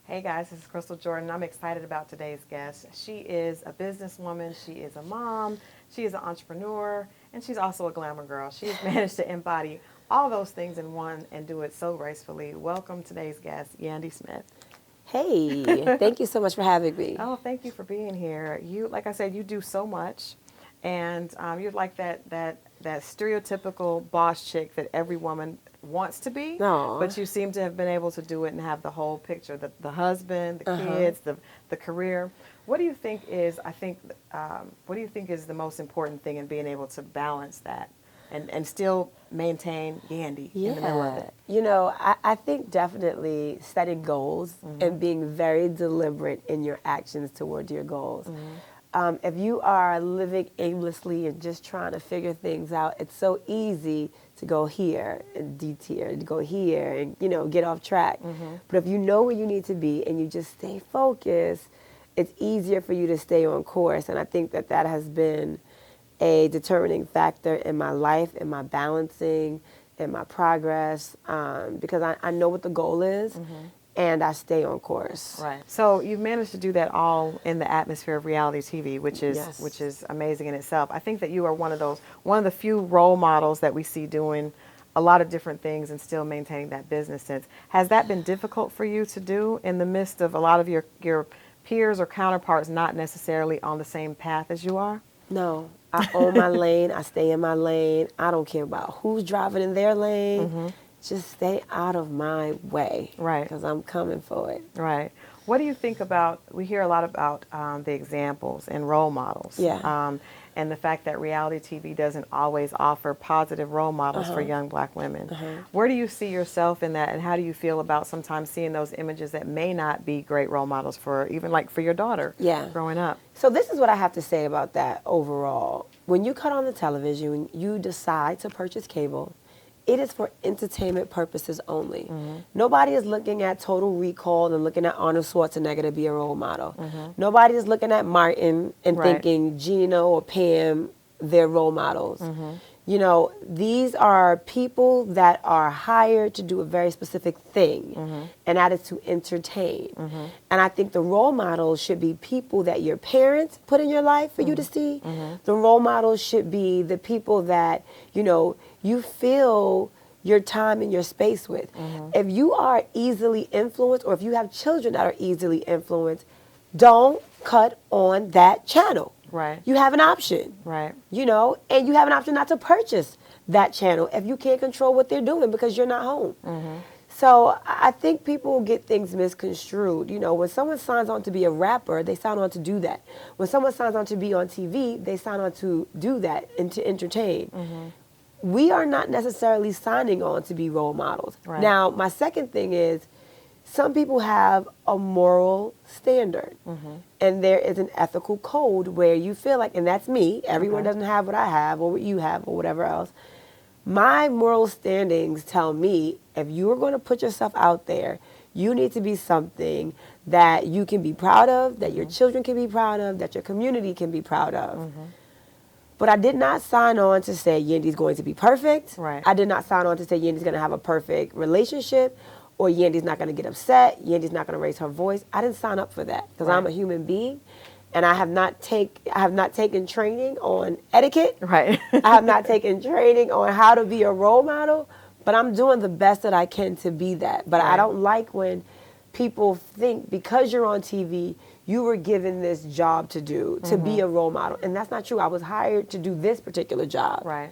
Hey guys, this is Crystal Jordan. I'm excited about today's guest. She is a businesswoman, she is a mom, she is an entrepreneur, and she's also a glamour girl. She's managed to embody all those things in one and do it so gracefully. Welcome today's guest, Yandy Smith. Hey, thank you so much for having me. Oh, thank you for being here. You, like I said, you do so much, and you're like that stereotypical boss chick that every woman wants to be, Aw. but you seem to have been able to do it and have the whole picture: the husband, the kids, the career. What do you think is? What do you think is the most important thing in being able to balance that and still maintain Yandy in the middle of it? I think definitely setting goals and being very deliberate in your actions toward your goals. If you are living aimlessly and just trying to figure things out, it's so easy to go here and detour, to go here and, get off track. But if you know where you need to be and you just stay focused, it's easier for you to stay on course. And I think that has been a determining factor in my life, in my balancing, in my progress, because I know what the goal is, and I stay on course. Right. So you've managed to do that all in the atmosphere of reality TV, which is Yes. which is amazing in itself. I think that you are one of the few role models that we see doing a lot of different things and still maintaining that business sense. Has that been difficult for you to do in the midst of a lot of your peers or counterparts not necessarily on the same path as you are? No, I own my lane. I stay in my lane. I don't care about who's driving in their lane. Just stay out of my way. Right. Because I'm coming for it. Right. What do you think about, we hear a lot about the examples and role models. Yeah. And the fact that reality TV doesn't always offer positive role models for young black women. Where do you see yourself in that, and how do you feel about sometimes seeing those images that may not be great role models for, even like for your daughter growing up? So this is what I have to say about that overall. When you cut on the television, when you decide to purchase cable, it is for entertainment purposes only. Nobody is looking at Total Recall and looking at Arnold Schwarzenegger to be a role model. Nobody is looking at Martin and thinking Gino or Pam, they're role models. These are people that are hired to do a very specific thing, and that is to entertain. And I think the role models should be people that your parents put in your life for you to see. The role models should be the people that, you fill your time and your space with. If you are easily influenced, or if you have children that are easily influenced, don't cut on that channel. Right. You have an option. Right. And you have an option not to purchase that channel if you can't control what they're doing because you're not home. So I think people get things misconstrued. When someone signs on to be a rapper, they sign on to do that. When someone signs on to be on TV, they sign on to do that and to entertain. We are not necessarily signing on to be role models. Right. Now, my second thing is, some people have a moral standard, and there is an ethical code where you feel like, and that's me, everyone doesn't have what I have or what you have or whatever else. My moral standings tell me, if you are going to put yourself out there, you need to be something that you can be proud of, that your children can be proud of, that your community can be proud of. But I did not sign on to say Yandy's going to be perfect. Right. I did not sign on to say Yandy's going to have a perfect relationship, or Yandy's not going to get upset, Yandy's not going to raise her voice. I didn't sign up for that because I'm a human being, and I have not taken training on etiquette. Right. I have not taken training on how to be a role model, but I'm doing the best that I can to be that. But I don't like when people think because you're on TV, you were given this job to do, to be a role model. And that's not true. I was hired to do this particular job. Right.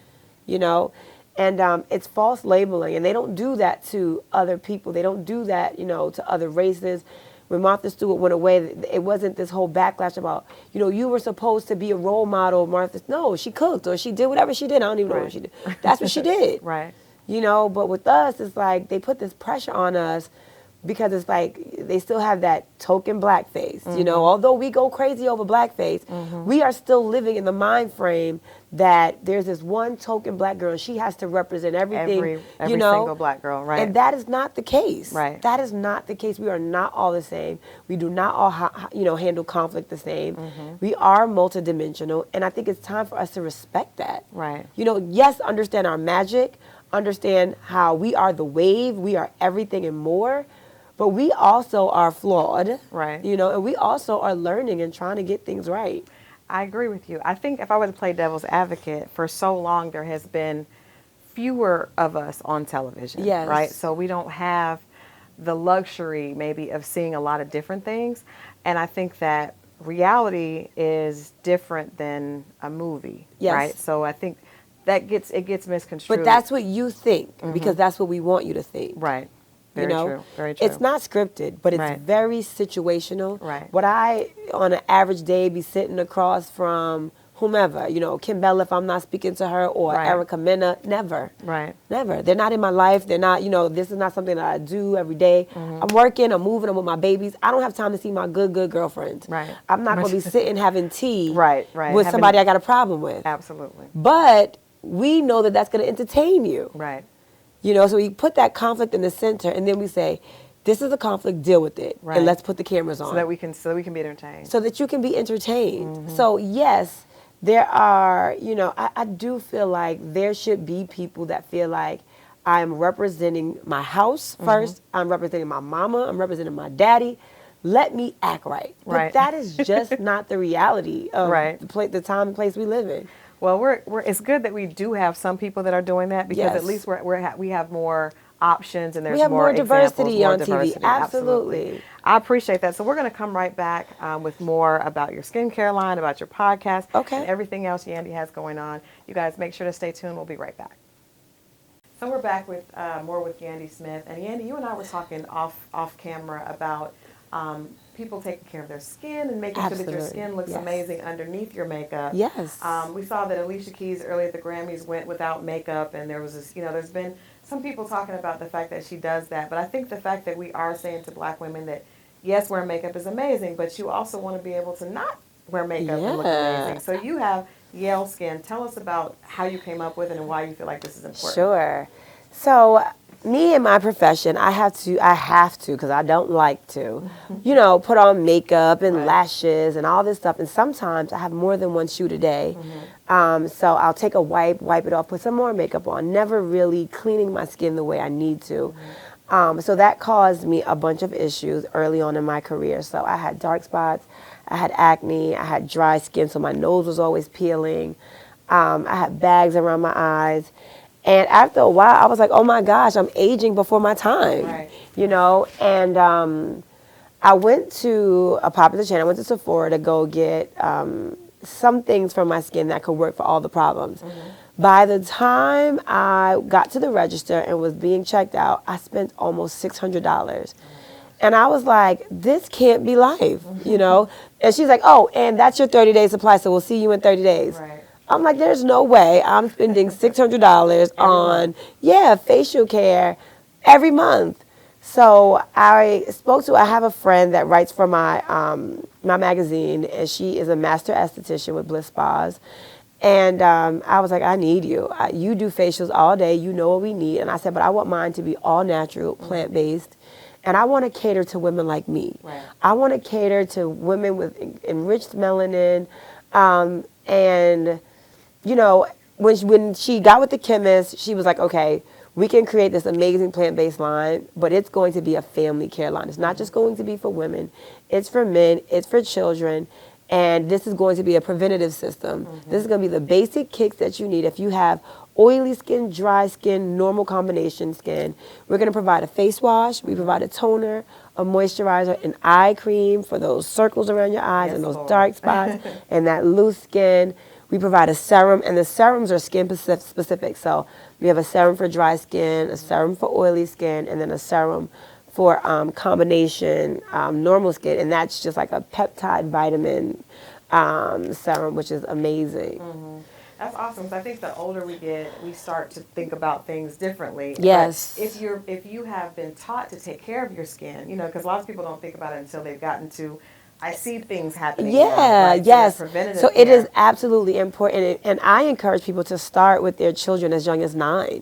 And it's false labeling. And they don't do that to other people. They don't do that, to other races. When Martha Stewart went away, it wasn't this whole backlash about, you were supposed to be a role model. No, she cooked or she did whatever she did. I don't even know what she did. That's what she did. Right. But with us, it's like they put this pressure on us because it's like they still have that token blackface. Although we go crazy over blackface, we are still living in the mind frame that there's this one token black girl and she has to represent everything. Every single black girl, right. And that is not the case. Right. That is not the case. We are not all the same. We do not all handle conflict the same. We are multidimensional, and I think it's time for us to respect that. Right. Yes, understand our magic, understand how we are the wave, we are everything and more. but we also are flawed. Right. You know, and we also are learning and trying to get things right. I agree with you. I think if I were to play devil's advocate, for so long there has been fewer of us on television, Yes. right? So we don't have the luxury maybe of seeing a lot of different things. And I think that reality is different than a movie, Yes. right? So I think that it gets misconstrued. But that's what you think, because that's what we want you to think. Right. Very You know, true. Very true. it's not scripted, but it's Right. very situational. Right. Would I, on an average day, be sitting across from whomever, you know, Kim Bella if I'm not speaking to her, or Right. Erica Mena? Never. Right. Never. They're not in my life. They're not, you know, this is not something that I do every day. I'm working, I'm moving, I'm with my babies. I don't have time to see my good girlfriends. Right. I'm not going to be sitting having tea Right. with somebody I got a problem with. Absolutely. But we know that that's going to entertain you. Right. You know, so we put that conflict in the center, and then we say, this is a conflict, deal with it, Right. and let's put the cameras on. So that we can be entertained. So that you can be entertained. So yes, there are, you know, I do feel like there should be people that feel like I'm representing my house first, I'm representing my mama, I'm representing my daddy. Let me act right. But Right. that is just not the reality of Right. the time and place we live in. Well, it's good that we do have some people that are doing that, because Yes. at least we have more options, and there's We have more examples, diversity more on TV. diversity. Absolutely. I appreciate that. So we're going to come right back with more about your skincare line, about your podcast, Okay. and everything else Yandy has going on. You guys make sure to stay tuned. We'll be right back. So we're back with more with Yandy Smith. And Yandy, you and I were talking off camera about people taking care of their skin and making sure that your Absolutely. skin looks Yes. amazing underneath your makeup. Yes. We saw that Alicia Keys earlier at the Grammys went without makeup, and there was this, there's been some people talking about the fact that she does that. But I think the fact that we are saying to black women that, yes, wearing makeup is amazing, but you also want to be able to not wear makeup and look Yeah. amazing. So you have Yelle Skin. Tell us about how you came up with it and why you feel like this is important. Sure. So me in my profession, I have to, because I don't like to, put on makeup and Right. lashes and all this stuff. And sometimes I have more than one shoot a day. So I'll take a wipe it off, put some more makeup on, never really cleaning my skin the way I need to. So that caused me a bunch of issues early on in my career. So I had dark spots, I had acne, I had dry skin, so my nose was always peeling. I had bags around my eyes. And after a while, I was like, oh my gosh, I'm aging before my time, Right. And I went to a popular chain. I went to Sephora to go get some things for my skin that could work for all the problems. By the time I got to the register and was being checked out, I spent almost $600. And I was like, this can't be life, And she's like, oh, and that's your 30-day supply, so we'll see you in 30 days. Right. I'm like, there's no way I'm spending $600 on, facial care every month. So I have a friend that writes for my magazine, and she is a master esthetician with Bliss Spas. And I was like, I need you. You do facials all day. You know what we need. And I said, but I want mine to be all natural, plant-based. And I want to cater to women like me. Right. I want to cater to women with enriched melanin. And when she got with the chemist, she was like, okay, we can create this amazing plant-based line, but it's going to be a family care line. It's not just going to be for women. It's for men. It's for children. And this is going to be a preventative system. This is going to be the basic kicks that you need if you have oily skin, dry skin, normal combination skin. We're going to provide a face wash. We provide a toner, a moisturizer, an eye cream for those circles around your eyes Yes, and those Lord. dark spots and that loose skin. We provide a serum, and the serums are skin specific. So we have a serum for dry skin, a serum for oily skin, and then a serum for combination normal skin, and that's just like a peptide vitamin serum, which is amazing. That's awesome. So I think the older we get, we start to think about things differently. Yes. But if you have been taught to take care of your skin, because a lot of people don't think about it until they've gotten to, I see things happening. now, right? So Yes. that preventative So it care- is absolutely important, and I encourage people to start with their children as young as 9.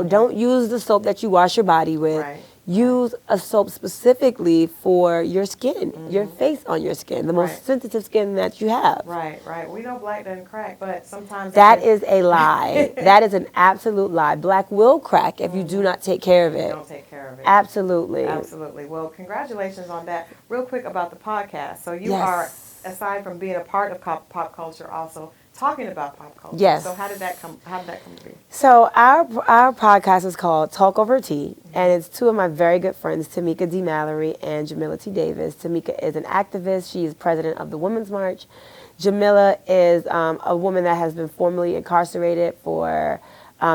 Don't use the soap that you wash your body with. Right. use a soap specifically for your skin, your face on your skin, the most Right. sensitive skin that you have. Right, right. We know black doesn't crack, but sometimes That is a lie. That is an absolute lie. Black will crack if you do not take care of you it. don't take care of it. Absolutely. Absolutely. Well, congratulations on that. Real quick about the podcast. So you Yes. are, aside from being a part of pop culture, also talking about pop culture. Yes. So how did that come? How did that come to be? So our podcast is called Talk Over Tea, and it's two of my very good friends, Tamika D. Mallory and Jamila T. Davis. Tamika is an activist. She is president of the Women's March. Jamila is a woman that has been formerly incarcerated for,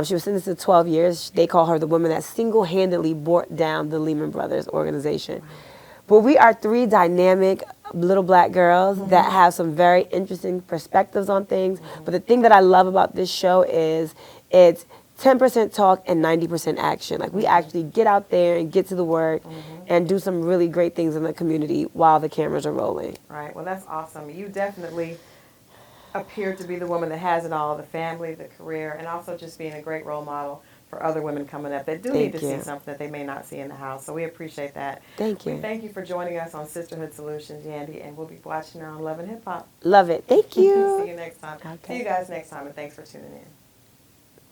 she was sentenced to 12 years. They call her the woman that single-handedly brought down the Lehman Brothers organization. But we are three dynamic little black girls that have some very interesting perspectives on things. But the thing that I love about this show is it's 10% talk and 90% action. Like we actually get out there and get to the work and do some really great things in the community while the cameras are rolling. Right. Well, that's awesome. You definitely appear to be the woman that has it all, the family, the career, and also just being a great role model for other women coming up that do need to see something that they may not see in the house. So we appreciate that. Thank you. We thank you for joining us on Sisterhood Solutions, Yandy, and we'll be watching her on Love and Hip Hop. Love it. Thank you. See you next time. Okay. See you guys next time, and thanks for tuning in.